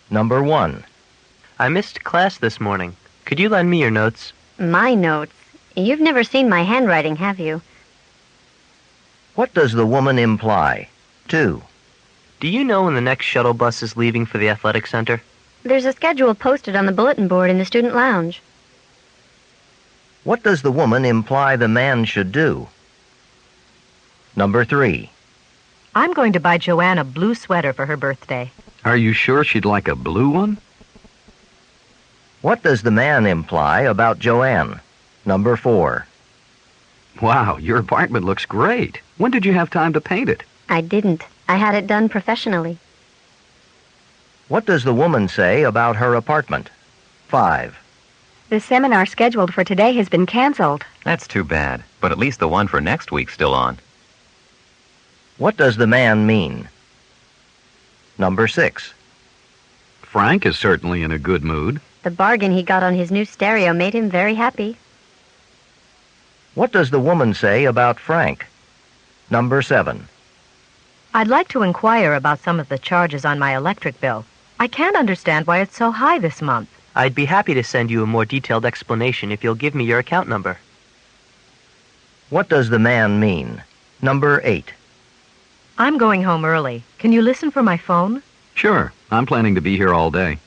Number 1. I missed class this morning. Could you lend me your notes? My notes? You've never seen my handwriting, have you? What does the woman imply? 2. Do you know when the next shuttle bus is leaving for the athletic center? There's a schedule posted on the bulletin board in the student lounge. What does the woman imply the man should do? Number 3. I'm going to buy Joanne a blue sweater for her birthday. Are you sure she'd like a blue one? What does the man imply about Joanne? Number 4. Wow, your apartment looks great. When did you have time to paint it? I didn't. I had it done professionally. What does the woman say about her apartment? 5. The seminar scheduled for today has been canceled. That's too bad, but at least the one for next week's still on. What does the man mean? Number 6. Frank is certainly in a good mood. The bargain he got on his new stereo made him very happy. What does the woman say about Frank? Number 7. I'd like to inquire about some of the charges on my electric bill. I can't understand why it's so high this month. I'd be happy to send you a more detailed explanation if you'll give me your account number. What does the man mean? Number 8. I'm going home early. Can you listen for my phone? Sure, I'm planning to be here all day.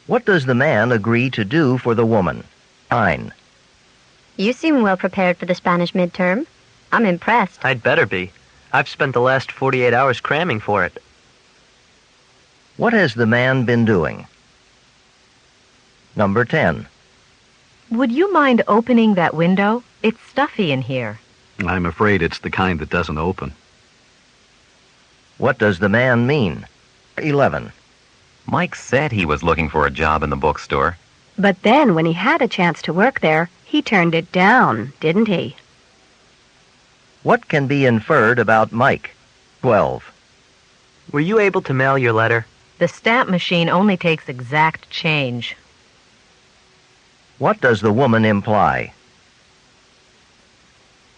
What does the man agree to do for the woman? 9. You seem well prepared for the Spanish midterm. I'm impressed. I'd better be. I've spent the last 48 hours cramming for it. What has the man been doing? Number 10. Would you mind opening that window? It's stuffy in here. I'm afraid it's the kind that doesn't open. What does the man mean? 11. Mike said he was looking for a job in the bookstore. But then, when he had a chance to work there, he turned it down, didn't he? What can be inferred about Mike? 12. Were you able to mail your letter? The stamp machine only takes exact change. What does the woman imply?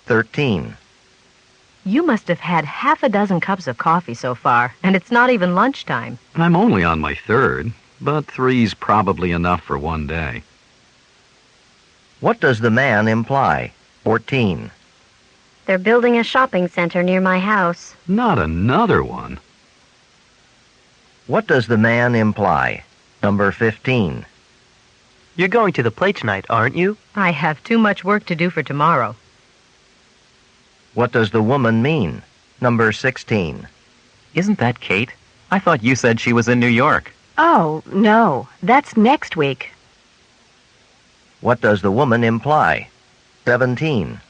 13. You must have had half a dozen cups of coffee so far, and it's not even lunchtime. I'm only on my 3rd, but 3's probably enough for one day. What does the man imply? 14. They're building a shopping center near my house. Not another one. What does the man imply? Number 15. You're going to the play tonight, aren't you? I have too much work to do for tomorrow. What does the woman mean? Number 16. Isn't that Kate? I thought you said she was in New York. Oh, no. That's next week. What does the woman imply? 17.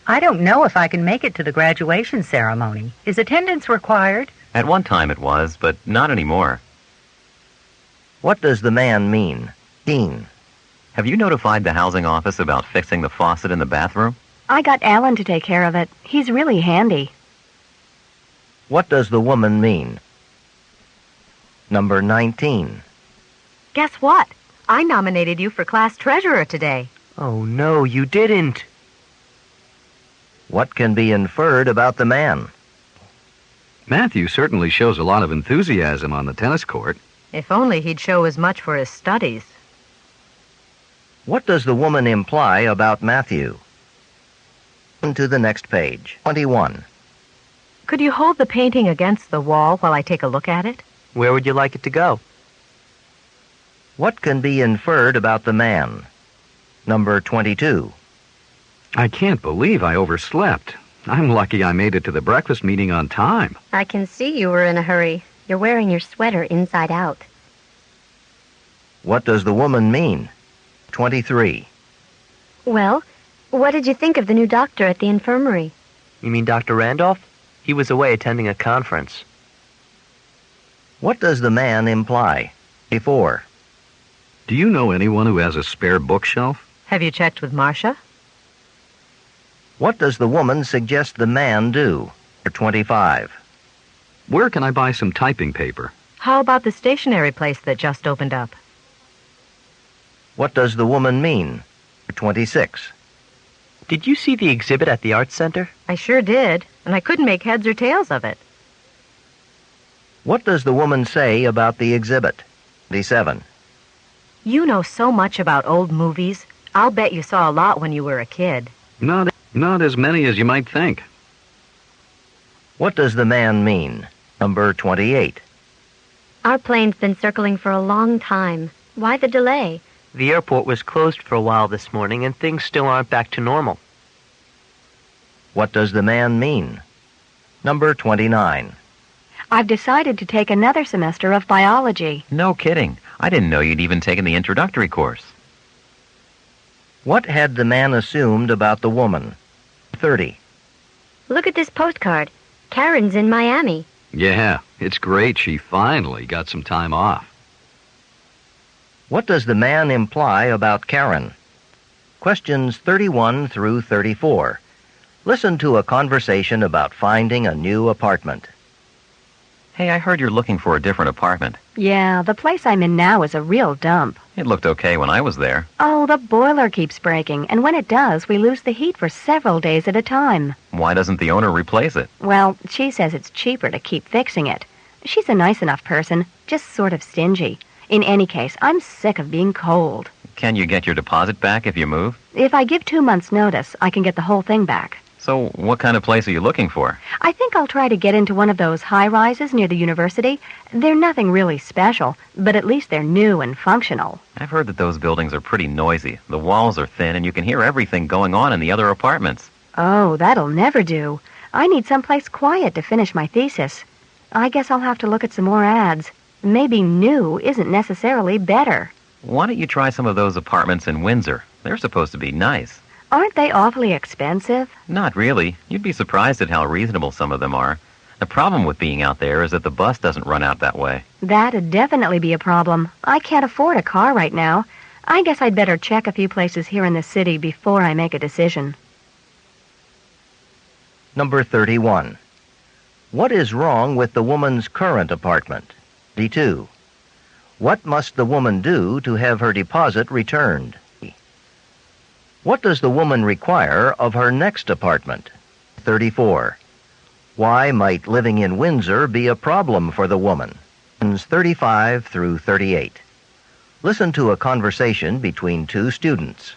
I don't know if I can make it to the graduation ceremony. Is attendance required? At one time it was, but not anymore. What does the man mean? 18. Have you notified the housing office about fixing the faucet in the bathroom? I got Alan to take care of it. He's really handy. What does the woman mean? Number 19. Guess what? I nominated you for class treasurer today. Oh, no, you didn't. What can be inferred about the man? Matthew certainly shows a lot of enthusiasm on the tennis court. If only he'd show as much for his studies. What does the woman imply about Matthew? To the next page. 21. Could you hold the painting against the wall while I take a look at it? Where would you like it to go? What can be inferred about the man? Number 22. I can't believe I overslept. I'm lucky I made it to the breakfast meeting on time. I can see you were in a hurry. You're wearing your sweater inside out. What does the woman mean? 23. Well, what did you think of the new doctor at the infirmary? You mean Dr. Randolph? He was away attending a conference. What does the man imply? 24. Do you know anyone who has a spare bookshelf? Have you checked with Marcia? What does the woman suggest the man do? 25. Where can I buy some typing paper? How about the stationery place that just opened up? What does the woman mean? 26. Did you see the exhibit at the Arts Center? I sure did, and I couldn't make heads or tails of it. What does the woman say about the exhibit? 27. You know so much about old movies. I'll bet you saw a lot when you were a kid. Not as many as you might think. What does the man mean? Number 28. Our plane's been circling for a long time. Why the delay? The airport was closed for a while this morning, and things still aren't back to normal. What does the man mean? Number 29. I've decided to take another semester of biology. No kidding. I didn't know you'd even taken the introductory course. What had the man assumed about the woman? 30. Look at this postcard. Karen's in Miami. Yeah, it's great she finally got some time off. What does the man imply about Karen? Questions 31 through 34. Listen to a conversation about finding a new apartment. Hey, I heard you're looking for a different apartment. Yeah, the place I'm in now is a real dump. It looked okay when I was there. Oh, the boiler keeps breaking, and when it does, we lose the heat for several days at a time. Why doesn't the owner replace it? Well, she says it's cheaper to keep fixing it. She's a nice enough person, just sort of stingy. In any case, I'm sick of being cold. Can you get your deposit back if you move? If I give 2 months' notice, I can get the whole thing back. So what kind of place are you looking for? I think I'll try to get into one of those high-rises near the university. They're nothing really special, but at least they're new and functional. I've heard that those buildings are pretty noisy. The walls are thin and you can hear everything going on in the other apartments. Oh, that'll never do. I need someplace quiet to finish my thesis. I guess I'll have to look at some more ads. Maybe new isn't necessarily better. Why don't you try some of those apartments in Windsor? They're supposed to be nice. Aren't they awfully expensive? Not really. You'd be surprised at how reasonable some of them are. The problem with being out there is that the bus doesn't run out that way. That'd definitely be a problem. I can't afford a car right now. I guess I'd better check a few places here in the city before I make a decision. Number 31. What is wrong with the woman's current apartment? 32. What must the woman do to have her deposit returned? What does the woman require of her next apartment? 34. Why might living in Windsor be a problem for the woman? 35 through 38. Listen to a conversation between two students.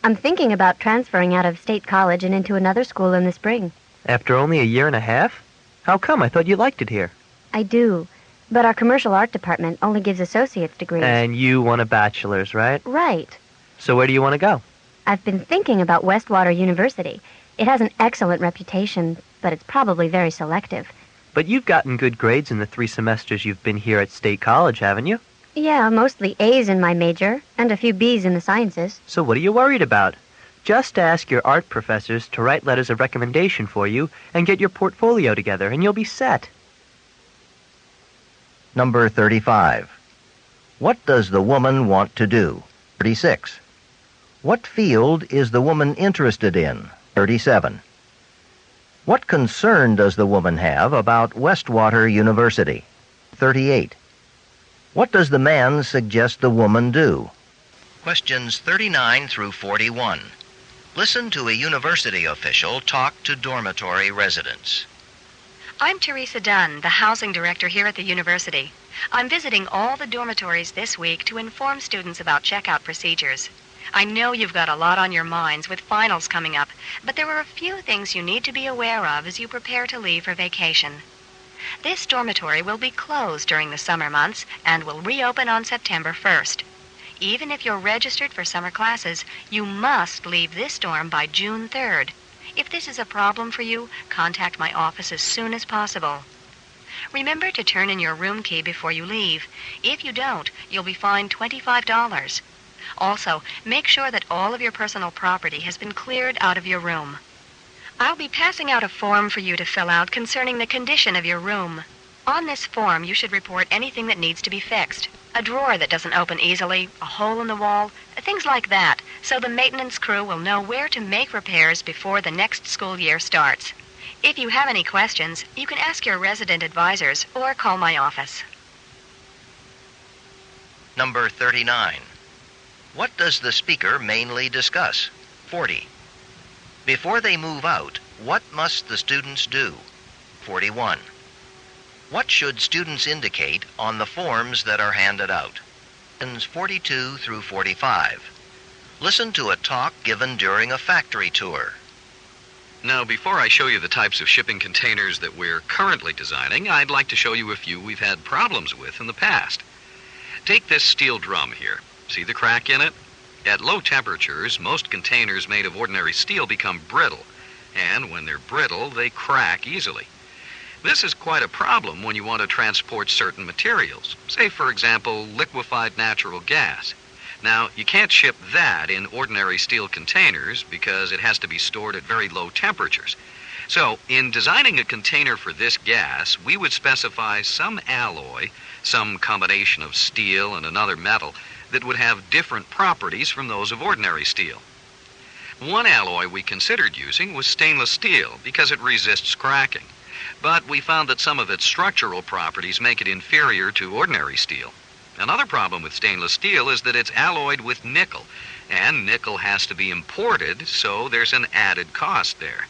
I'm thinking about transferring out of State College and into another school in the spring. After only a year and a half? How come? I thought you liked it here. I do, but our commercial art department only gives associate's degrees. And you want a bachelor's, right? Right. So where do you want to go? I've been thinking about Westwater University. It has an excellent reputation, but it's probably very selective. But you've gotten good grades in the 3 semesters you've been here at State College, haven't you? Yeah, mostly A's in my major, and a few B's in the sciences. So what are you worried about? Just ask your art professors to write letters of recommendation for you and get your portfolio together, and you'll be set. Number 35. What does the woman want to do? 36. What field is the woman interested in? 37. What concern does the woman have about Westwater University? 38. What does the man suggest the woman do? Questions 39 through 41. Listen to a university official talk to dormitory residents. I'm Teresa Dunn, the housing director here at the university. I'm visiting all the dormitories this week to inform students about checkout procedures. I know you've got a lot on your minds with finals coming up, but there are a few things you need to be aware of as you prepare to leave for vacation. This dormitory will be closed during the summer months and will reopen on September 1st. Even if you're registered for summer classes, you must leave this dorm by June 3rd. If this is a problem for you, contact my office as soon as possible. Remember to turn in your room key before you leave. If you don't, you'll be fined $25. Also, make sure that all of your personal property has been cleared out of your room. I'll be passing out a form for you to fill out concerning the condition of your room. On this form, you should report anything that needs to be fixed. A drawer that doesn't open easily, a hole in the wall, things like that, so the maintenance crew will know where to make repairs before the next school year starts. If you have any questions, you can ask your resident advisors or call my office. Number 39. What does the speaker mainly discuss? 40. Before they move out, what must the students do? 41. What should students indicate on the forms that are handed out? Questions 42 through 45. Listen to a talk given during a factory tour. Now, before I show you the types of shipping containers that we're currently designing, I'd like to show you a few we've had problems with in the past. Take this steel drum here. See the crack in it? At low temperatures, most containers made of ordinary steel become brittle, and when they're brittle, they crack easily. This is quite a problem when you want to transport certain materials, say, for example, liquefied natural gas. Now, you can't ship that in ordinary steel containers because it has to be stored at very low temperatures. So, in designing a container for this gas, we would specify some alloy, some combination of steel and another metal, that would have different properties from those of ordinary steel. One alloy we considered using was stainless steel because it resists cracking, but we found that some of its structural properties make it inferior to ordinary steel. Another problem with stainless steel is that it's alloyed with nickel, and nickel has to be imported, so there's an added cost there.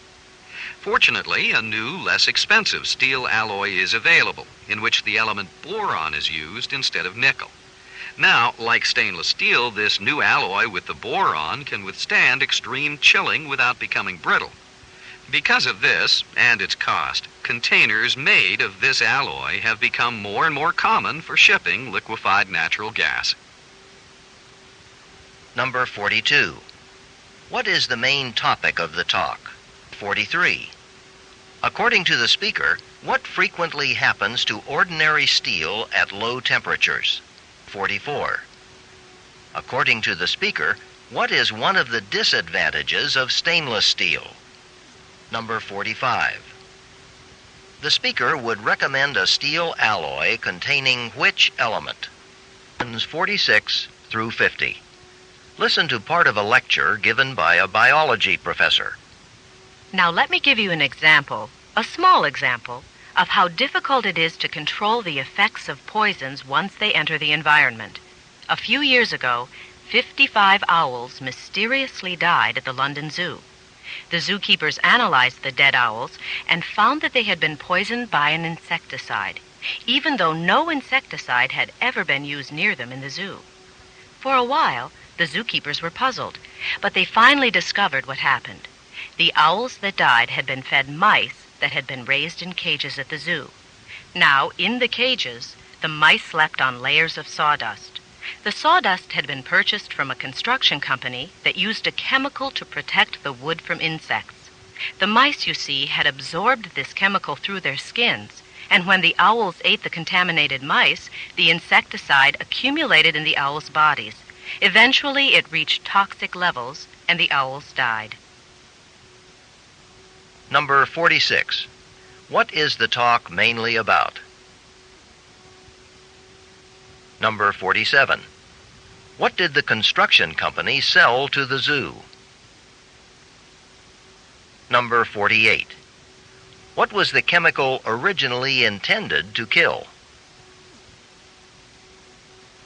Fortunately, a new, less expensive steel alloy is available, in which the element boron is used instead of nickel. Now, like stainless steel, this new alloy with the boron can withstand extreme chilling without becoming brittle. Because of this, and its cost, containers made of this alloy have become more and more common for shipping liquefied natural gas. Number 42. What is the main topic of the talk? 43. According to the speaker, what frequently happens to ordinary steel at low temperatures? 44. According to the speaker, what is one of the disadvantages of stainless steel? Number 45. The speaker would recommend a steel alloy containing which element? Questions 46 through 50. Listen to part of a lecture given by a biology professor. Now let me give you an example, a small example, of how difficult it is to control the effects of poisons once they enter the environment. A few years ago, 55 owls mysteriously died at the London Zoo. The zookeepers analyzed the dead owls and found that they had been poisoned by an insecticide, even though no insecticide had ever been used near them in the zoo. For a while, the zookeepers were puzzled, but they finally discovered what happened. The owls that died had been fed mice that had been raised in cages at the zoo. Now, in the cages, the mice slept on layers of sawdust. The sawdust had been purchased from a construction company that used a chemical to protect the wood from insects. The mice, you see, had absorbed this chemical through their skins, and when the owls ate the contaminated mice, the insecticide accumulated in the owls' bodies. Eventually, it reached toxic levels, and the owls died. Number 46. What is the talk mainly about? Number 47. What did the construction company sell to the zoo? Number 48. What was the chemical originally intended to kill?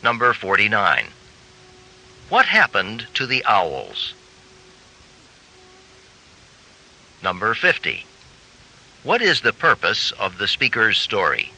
Number 49. What happened to the owls? Number 50. What is the purpose of the speaker's story?